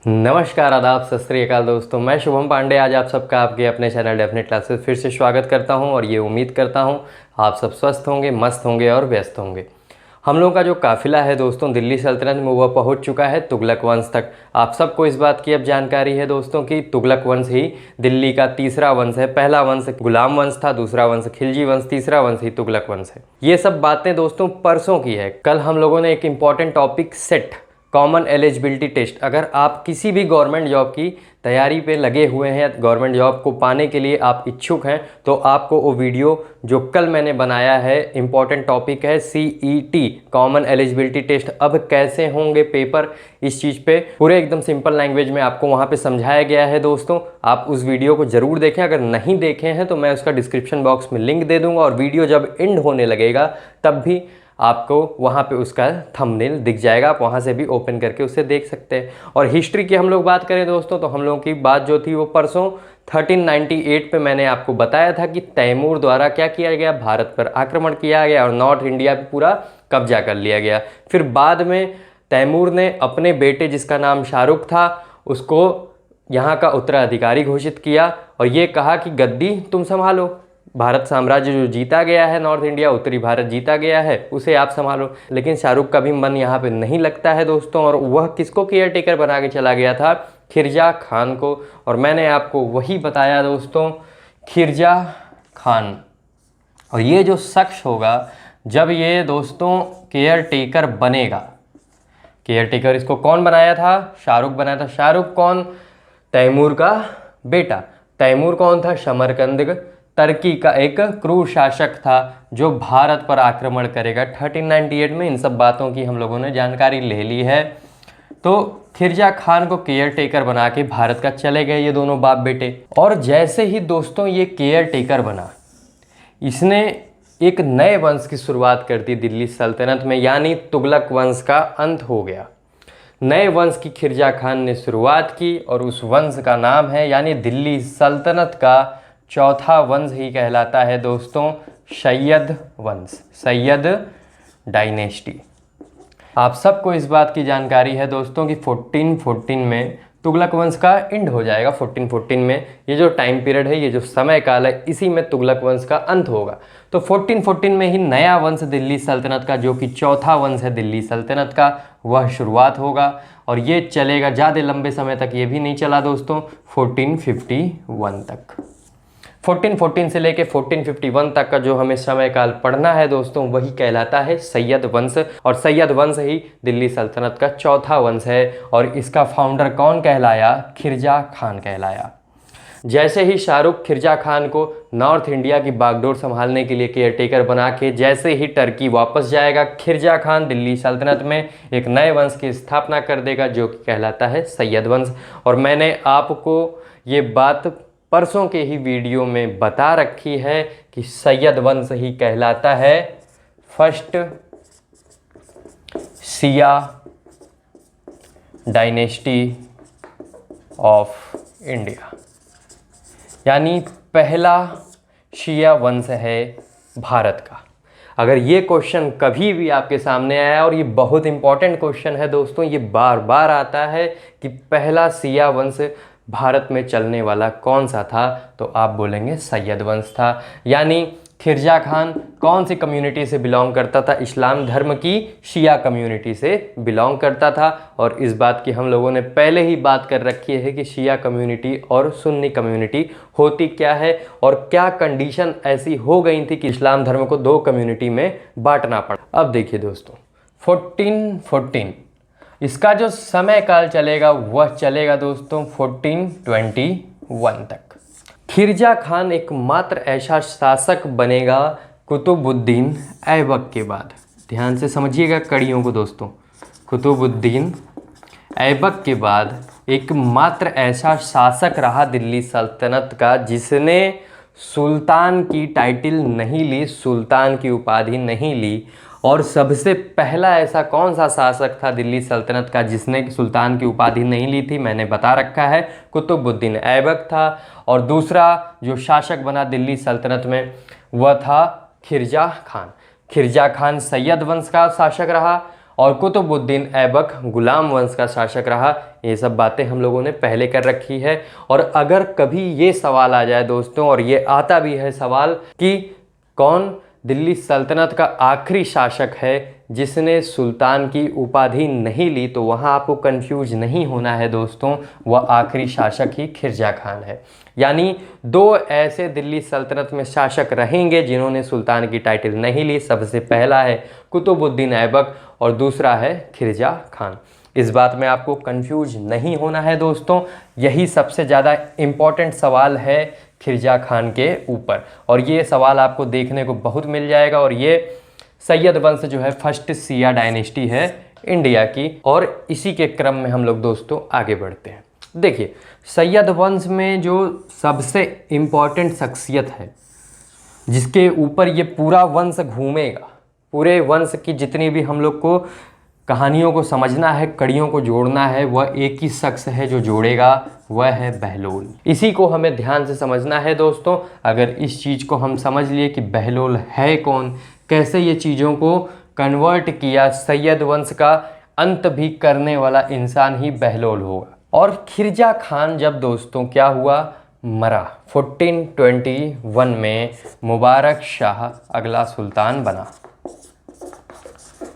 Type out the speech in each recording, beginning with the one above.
नमस्कार, आदाब, सत श्री अकाल दोस्तों। मैं शुभम पांडे आज आप सबका आपके अपने चैनल डेफिनेट क्लासेस फिर से स्वागत करता हूं और ये उम्मीद करता हूं आप सब स्वस्थ होंगे, मस्त होंगे और व्यस्त होंगे। हम लोगों का जो काफ़िला है दोस्तों दिल्ली सल्तनत में वह पहुंच चुका है तुगलक वंश तक। आप सबको इस बात की अब जानकारी है दोस्तों कि तुगलक वंश ही दिल्ली का तीसरा वंश है। पहला वंश गुलाम वंश था, दूसरा वंश खिलजी वंश, तीसरा वंश ही तुगलक वंश है। ये सब बातें दोस्तों परसों की है। कल हम लोगों ने एक important topic set common eligibility test, अगर आप किसी भी गवर्नमेंट जॉब की तैयारी पे लगे हुए हैं, गवर्नमेंट जॉब को पाने के लिए आप इच्छुक हैं, तो आपको वो वीडियो जो कल मैंने बनाया है, इम्पॉर्टेंट टॉपिक है CET कॉमन एलिजिबिलिटी टेस्ट, अब कैसे होंगे पेपर, इस चीज़ पे पूरे एकदम सिंपल लैंग्वेज में आपको वहाँ पे समझाया गया है दोस्तों। आप उस वीडियो को ज़रूर देखें। अगर नहीं देखे हैं तो मैं उसका डिस्क्रिप्शन बॉक्स में लिंक दे दूँगा और वीडियो जब एंड होने लगेगा तब भी आपको वहाँ पे उसका थंबनेल दिख जाएगा, आप वहाँ से भी ओपन करके उसे देख सकते हैं। और हिस्ट्री की हम लोग बात करें दोस्तों तो हम लोगों की बात जो थी वो परसों 1398 पे मैंने आपको बताया था कि तैमूर द्वारा क्या किया गया, भारत पर आक्रमण किया गया और नॉर्थ इंडिया पे पूरा कब्जा कर लिया गया। फिर बाद में तैमूर ने अपने बेटे जिसका नाम शाहरुख था उसको यहाँ का उत्तराधिकारी घोषित किया और ये कहा कि गद्दी तुम संभालो, भारत साम्राज्य जो जीता गया है, नॉर्थ इंडिया उत्तरी भारत जीता गया है, उसे आप संभालो। लेकिन शाहरुख का भी मन यहाँ पे नहीं लगता है दोस्तों और वह किसको केयर टेकर बना के चला गया था, खिरजा खान को। और मैंने आपको वही बताया दोस्तों, खिरजा खान। और ये जो शख्स होगा जब ये दोस्तों केयर टेकर बनेगा, केयर टेकर इसको कौन बनाया था, शाहरुख बनाया था। शाहरुख कौन, तैमूर का बेटा। तैमूर कौन था, समरकंद तुर्की का एक क्रूर शासक था जो भारत पर आक्रमण करेगा 1398 में। इन सब बातों की हम लोगों ने जानकारी ले ली है। तो खिरजा खान को केयर टेकर बना के भारत का चले गए ये दोनों बाप बेटे। और जैसे ही दोस्तों ये केयर टेकर बना, इसने एक नए वंश की शुरुआत कर दी दिल्ली सल्तनत में, यानी तुगलक वंश का अंत हो गया। नए वंश की खिरजा खान ने शुरुआत की और उस वंश का नाम है, यानी दिल्ली सल्तनत का चौथा वंश ही कहलाता है दोस्तों सैयद वंश, सैयद डायनेस्टी। आप सबको इस बात की जानकारी है दोस्तों कि 1414 में तुगलक वंश का एंड हो जाएगा। 1414 में ये जो टाइम पीरियड है, ये जो समय काल है, इसी में तुगलक वंश का अंत होगा। तो 1414 में ही नया वंश दिल्ली सल्तनत का, जो कि चौथा वंश है दिल्ली सल्तनत का, वह शुरुआत होगा और ये चलेगा ज़्यादा लंबे समय तक। ये भी नहीं चला दोस्तों, 1451 तक। 1414 से लेके 1451 तक का जो हमें समय काल पढ़ना है दोस्तों, वही कहलाता है सैयद वंश। और सैयद वंश ही दिल्ली सल्तनत का चौथा वंश है और इसका फाउंडर कौन कहलाया, खिरजा खान कहलाया। जैसे ही शाहरुख खिरजा खान को नॉर्थ इंडिया की बागडोर संभालने के लिए केयर टेकर बना के जैसे ही टर्की वापस जाएगा, खिरजा खान दिल्ली सल्तनत में एक नए वंश की स्थापना कर देगा जो कि कहलाता है सैयद वंश। और मैंने आपको ये बात परसों के ही वीडियो में बता रखी है कि सैयद वंश ही कहलाता है फर्स्ट शिया डायनेस्टी ऑफ इंडिया, यानी पहला शिया वंश है भारत का। अगर ये क्वेश्चन कभी भी आपके सामने आया, और ये बहुत इंपॉर्टेंट क्वेश्चन है दोस्तों, ये बार बार आता है कि पहला शिया वंश भारत में चलने वाला कौन सा था, तो आप बोलेंगे सैयद वंश था। यानी खिरजा खान कौन सी कम्युनिटी से बिलोंग करता था, इस्लाम धर्म की शिया कम्युनिटी से बिलोंग करता था। और इस बात की हम लोगों ने पहले ही बात कर रखी है कि शिया कम्युनिटी और सुन्नी कम्युनिटी होती क्या है और क्या कंडीशन ऐसी हो गई थी कि इस्लाम धर्म को दो कम्युनिटी में बांटना पड़ा। अब देखिए दोस्तों, 1414 इसका जो समय काल चलेगा वह चलेगा दोस्तों 1421 तक। खिरजा खान एकमात्र ऐसा शासक बनेगा कुतुबुद्दीन ऐबक के बाद। ध्यान से समझिएगा कड़ियों को दोस्तों, कुतुबुद्दीन ऐबक के बाद एकमात्र ऐसा शासक रहा दिल्ली सल्तनत का जिसने सुल्तान की टाइटल नहीं ली, सुल्तान की उपाधि नहीं ली। और सबसे पहला ऐसा कौन सा शासक था दिल्ली सल्तनत का जिसने सुल्तान की उपाधि नहीं ली थी, मैंने बता रखा है, कुतुबुद्दीन ऐबक था। और दूसरा जो शासक बना दिल्ली सल्तनत में वह था खिरजा खान। खिरजा खान सैयद वंश का शासक रहा और कुतुबुद्दीन ऐबक गुलाम वंश का शासक रहा। ये सब बातें हम लोगों ने पहले कर रखी है। और अगर कभी ये सवाल आ जाए दोस्तों, और ये आता भी है सवाल कि कौन दिल्ली सल्तनत का आखिरी शासक है जिसने सुल्तान की उपाधि नहीं ली, तो वहाँ आपको कंफ्यूज नहीं होना है दोस्तों, वह आखिरी शासक ही खिरजा खान है। यानी दो ऐसे दिल्ली सल्तनत में शासक रहेंगे जिन्होंने सुल्तान की टाइटल नहीं ली। सबसे पहला है कुतुबुद्दीन ऐबक और दूसरा है खिरजा खान। इस बात में आपको कंफ्यूज नहीं होना है दोस्तों। यही सबसे ज़्यादा इम्पॉर्टेंट सवाल है खिरजा खान के ऊपर, और ये सवाल आपको देखने को बहुत मिल जाएगा। और ये सैयद वंश जो है फर्स्ट शिया डायनेस्टी है इंडिया की, और इसी के क्रम में हम लोग दोस्तों आगे बढ़ते हैं। देखिए, सैयद वंश में जो सबसे इम्पॉर्टेंट शख्सियत है जिसके ऊपर ये पूरा वंश घूमेगा, पूरे वंश की जितनी भी हम लोग को कहानियों को समझना है, कड़ियों को जोड़ना है, वह एक ही शख्स है जो जोड़ेगा, वह है बहलोल। इसी को हमें ध्यान से समझना है दोस्तों। अगर इस चीज़ को हम समझ लिए कि बहलोल है कौन, कैसे ये चीज़ों को कन्वर्ट किया, सैयद वंश का अंत भी करने वाला इंसान ही बहलोल होगा। और खिरजा खान जब दोस्तों क्या हुआ, मरा 1421 में, मुबारक शाह अगला सुल्तान बना।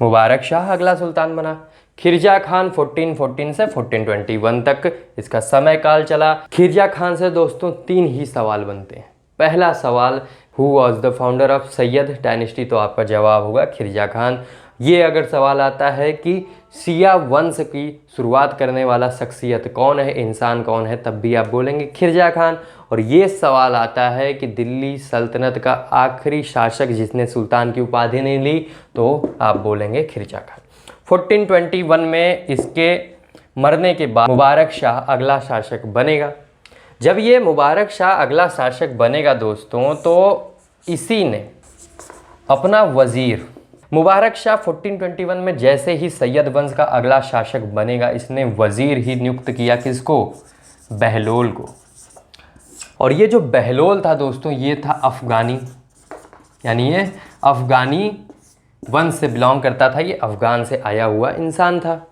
मुबारक शाह अगला सुल्तान बना। खिरजा खान 1414 से 1421 तक इसका समय काल चला। खिरजा खान से दोस्तों 3 ही सवाल बनते हैं। पहला सवाल, who was the founder of Syed dynasty, तो आपका जवाब होगा खिरजा खान। ये अगर सवाल आता है कि शिया वंश की शुरुआत करने वाला शख्सियत कौन है, इंसान कौन है, तब भी आप बोलेंगे खिरजा खान। और ये सवाल आता है कि दिल्ली सल्तनत का आखिरी शासक जिसने सुल्तान की उपाधि नहीं ली, तो आप बोलेंगे खिरजा खान। 1421 में इसके मरने के बाद मुबारक शाह अगला शासक बनेगा। जब ये मुबारक शाह अगला शासक बनेगा दोस्तों, तो इसी ने अपना वज़ीर, मुबारक शाह 1421 में जैसे ही सैयद वंश का अगला शासक बनेगा, इसने वज़ीर ही नियुक्त किया, किसको, बहलोल को। और ये जो बहलोल था दोस्तों, ये था अफ़गानी, यानी ये अफ़गानी वंश से बिलोंग करता था, ये अफ़गान से आया हुआ इंसान था।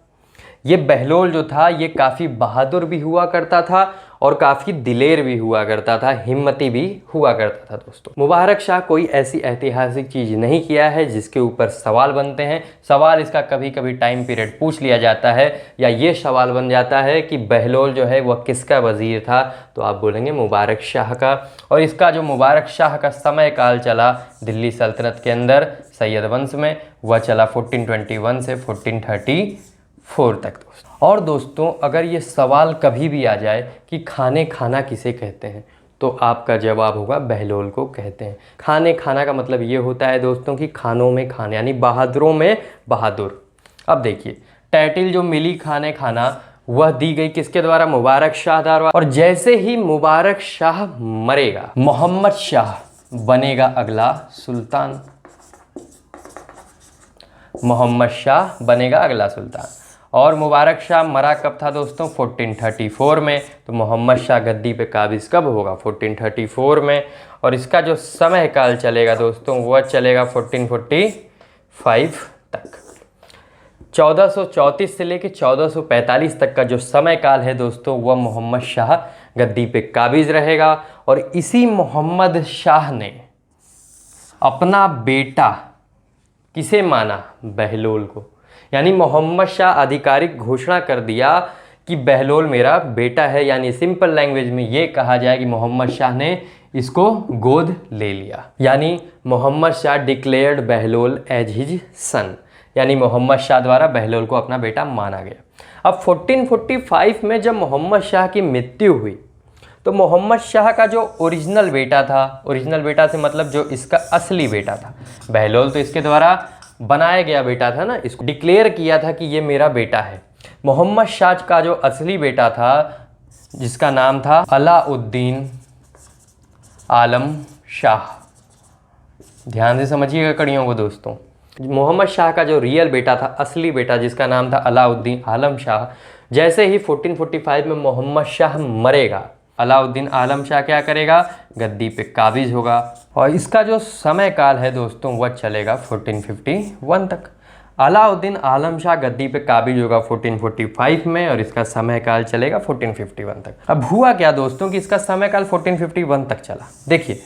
ये बहलोल जो था ये काफ़ी बहादुर भी हुआ करता था और काफ़ी दिलेर भी हुआ करता था, हिम्मती भी हुआ करता था दोस्तों। मुबारक शाह कोई ऐसी ऐतिहासिक चीज़ नहीं किया है जिसके ऊपर सवाल बनते हैं। सवाल इसका कभी कभी टाइम पीरियड पूछ लिया जाता है, या ये सवाल बन जाता है कि बहलोल जो है वह किसका वज़ीर था, तो आप बोलेंगे मुबारक शाह का। और इसका जो मुबारक शाह का समय काल चला दिल्ली सल्तनत के अंदर सैयद वंश में, वह चला 1421 से 1434 तक दोस्तों। और दोस्तों, अगर ये सवाल कभी भी आ जाए कि खाने खाना किसे कहते हैं, तो आपका जवाब होगा बहलोल को कहते हैं। खाने खाना का मतलब ये होता है दोस्तों कि खानों में खाने, यानी बहादुरों में बहादुर। अब देखिए, टाइटल जो मिली खाने खाना, वह दी गई किसके द्वारा, मुबारक शाह द्वारा। और जैसे ही मुबारक शाह मरेगा, मोहम्मद शाह बनेगा अगला सुल्तान। मोहम्मद शाह बनेगा अगला सुल्तान। और मुबारक शाह मरा कब था दोस्तों, 1434 में। तो मोहम्मद शाह गद्दी पे काबिज कब होगा, 1434 में। और इसका जो समय काल चलेगा दोस्तों, वह चलेगा 1445 तक। 1434 से लेकर 1445 तक का जो समय काल है दोस्तों, वह मोहम्मद शाह गद्दी पे काबिज रहेगा। और इसी मोहम्मद शाह ने अपना बेटा किसे माना, बहलोल को। यानी मोहम्मद शाह आधिकारिक घोषणा कर दिया कि बहलोल मेरा बेटा है, यानी सिंपल लैंग्वेज में ये कहा जाए कि मोहम्मद शाह ने इसको गोद ले लिया। यानी Mohammad Shah declared Bahlol as his son, यानी मोहम्मद शाह द्वारा बहलोल को अपना बेटा माना गया। अब 1445 में जब मोहम्मद शाह की मृत्यु हुई, तो मोहम्मद शाह का जो ओरिजिनल बेटा था, ओरिजिनल बेटा से मतलब जो इसका असली बेटा था, बहलोल तो इसके द्वारा बनाया गया बेटा था ना, इसको डिक्लेयर किया था कि ये मेरा बेटा है। मोहम्मद शाह का जो असली बेटा था, जिसका नाम था अलाउद्दीन आलम शाह, ध्यान से समझिएगा कड़ियों को दोस्तों। मोहम्मद शाह का जो रियल बेटा था, असली बेटा, जिसका नाम था अलाउद्दीन आलम शाह, जैसे ही 1445 में मोहम्मद शाह मरेगा, अलाउद्दीन आलम शाह क्या करेगा, गद्दी पे काबिज होगा। और इसका जो समय काल है दोस्तों, वह चलेगा 1451 तक। अलाउद्दीन आलम शाह गद्दी पे काबिज होगा 1445 में और इसका समय काल चलेगा 1451 तक। अब हुआ क्या दोस्तों कि इसका समय काल 1451 तक चला। देखिए,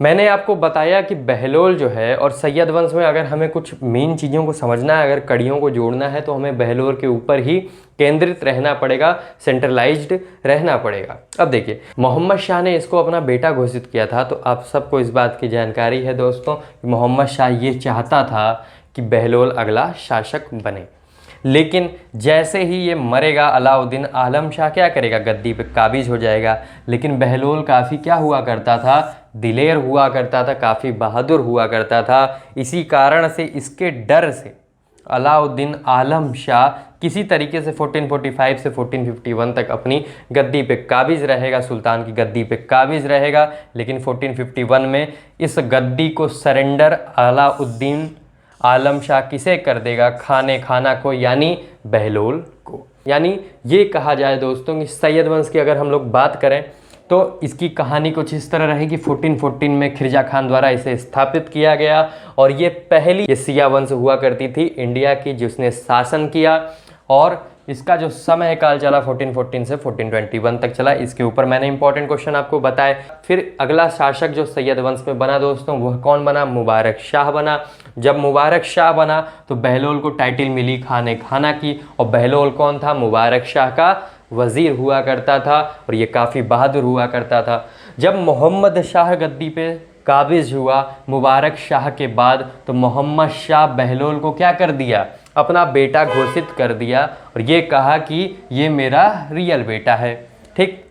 मैंने आपको बताया कि बहलोल जो है और सैयद वंश में अगर हमें कुछ मेन चीज़ों को समझना है, अगर कड़ियों को जोड़ना है, तो हमें बहलोल के ऊपर ही केंद्रित रहना पड़ेगा, सेंट्रलाइज्ड रहना पड़ेगा। अब देखिए, मोहम्मद शाह ने इसको अपना बेटा घोषित किया था, तो आप सबको इस बात की जानकारी है दोस्तों कि मोहम्मद शाह ये चाहता था कि बहलोल अगला शासक बने। लेकिन जैसे ही ये मरेगा, अलाउद्दीन आलम शाह क्या करेगा, गद्दी पे काबिज हो जाएगा। लेकिन बहलोल काफ़ी क्या हुआ करता था, दिलेर हुआ करता था, काफ़ी बहादुर हुआ करता था। इसी कारण से, इसके डर से अलाउद्दीन आलम शाह किसी तरीके से 1445 से 1451 तक अपनी गद्दी पे काबिज रहेगा, सुल्तान की गद्दी पे काबिज रहेगा। लेकिन 1451 में इस गद्दी को सरेंडर अलाउद्दीन आलम शाह किसे कर देगा, खाना को, यानी बहलोल को। यानी ये कहा जाए दोस्तों कि सैयद वंश की अगर हम लोग बात करें तो इसकी कहानी कुछ इस तरह रहेगी। 1414 में खिरजा खान द्वारा इसे स्थापित किया गया और ये पहली सिया वंश हुआ करती थी इंडिया की जिसने शासन किया। और इसका जो समय काल चला 1414 से 1421 तक चला। इसके ऊपर मैंने इंपॉर्टेंट क्वेश्चन आपको बताए। फिर अगला शासक जो सैयद वंश में बना दोस्तों, वह कौन बना, मुबारक शाह बना। जब मुबारक शाह बना तो बहलोल को टाइटल मिली खाना की। और बहलोल कौन था, मुबारक शाह का वजीर हुआ करता था और ये काफ़ी बहादुर हुआ करता था। जब मोहम्मद शाह गद्दी पे काबिज हुआ मुबारक शाह के बाद, तो मोहम्मद शाह बहलोल को क्या कर दिया, अपना बेटा घोषित कर दिया और ये कहा कि ये मेरा रियल बेटा है। ठीक।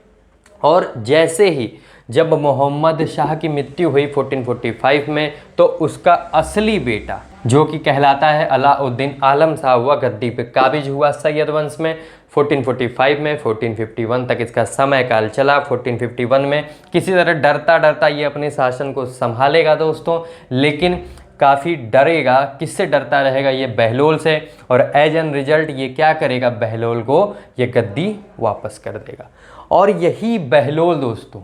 और जैसे ही जब मोहम्मद शाह की मृत्यु हुई 1445 में, तो उसका असली बेटा जो कि कहलाता है अलाउद्दीन आलम शाह, हुआ गद्दी पे काबिज हुआ सैयद वंश में 1445 में। 1451 तक इसका समय काल चला। 1451 में किसी तरह डरता डरता ये अपने शासन को संभालेगा दोस्तों, लेकिन काफ़ी डरेगा। किससे डरता रहेगा, ये बहलोल से। और एज एन रिजल्ट ये क्या करेगा, बहलोल को ये गद्दी वापस कर देगा। और यही बहलोल दोस्तों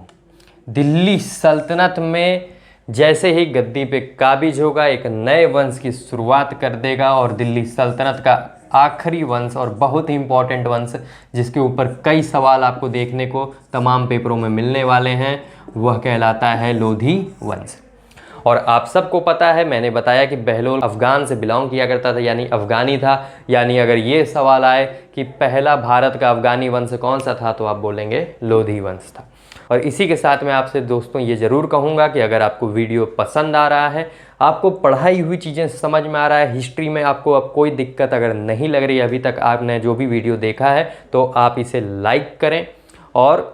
दिल्ली सल्तनत में जैसे ही गद्दी पे काबिज होगा, एक नए वंश की शुरुआत कर देगा। और दिल्ली सल्तनत का आखिरी वंश और बहुत ही इंपॉर्टेंट वंश, जिसके ऊपर कई सवाल आपको देखने को तमाम पेपरों में मिलने वाले हैं, वह कहलाता है लोधी वंश। और आप सबको पता है, मैंने बताया कि बहलोल अफ़गान से बिलोंग किया करता था, यानी अफ़गानी था। यानी अगर ये सवाल आए कि पहला भारत का अफ़गानी वंश कौन सा था, तो आप बोलेंगे लोधी वंश था। और इसी के साथ मैं आपसे दोस्तों ये ज़रूर कहूँगा कि अगर आपको वीडियो पसंद आ रहा है, आपको पढ़ाई हुई चीज़ें समझ में आ रहा है, हिस्ट्री में आपको अब कोई दिक्कत अगर नहीं लग रही अभी तक आपने जो भी वीडियो देखा है, तो आप इसे लाइक करें और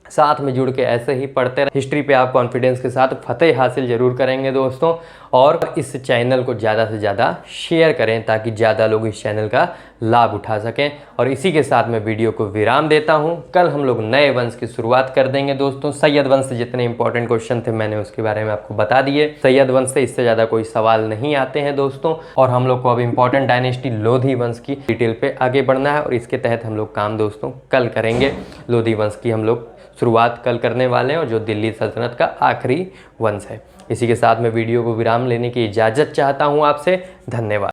साथ में जुड़ के ऐसे ही पढ़ते रहें। हिस्ट्री पे आप कॉन्फिडेंस के साथ फतेह हासिल जरूर करेंगे दोस्तों। और इस चैनल को ज़्यादा से ज़्यादा शेयर करें ताकि ज़्यादा लोग इस चैनल का लाभ उठा सकें। और इसी के साथ मैं वीडियो को विराम देता हूं। कल हम लोग नए वंश की शुरुआत कर देंगे दोस्तों। सैयद वंश से जितने इंपॉर्टेंट क्वेश्चन थे मैंने उसके बारे में आपको बता दिए। सैयद वंश से इससे ज़्यादा कोई सवाल नहीं आते हैं दोस्तों। और हम लोग को अब इंपॉर्टेंट डायनेस्टी लोधी वंश की डिटेल पे आगे बढ़ना है और इसके तहत हम लोग काम दोस्तों कल करेंगे। लोधी वंश की हम लोग शुरुआत कल करने वाले हैं और जो दिल्ली सल्तनत का आखिरी वंश है। इसी के साथ मैं वीडियो को विराम लेने की इजाज़त चाहता हूँ आपसे। धन्यवाद।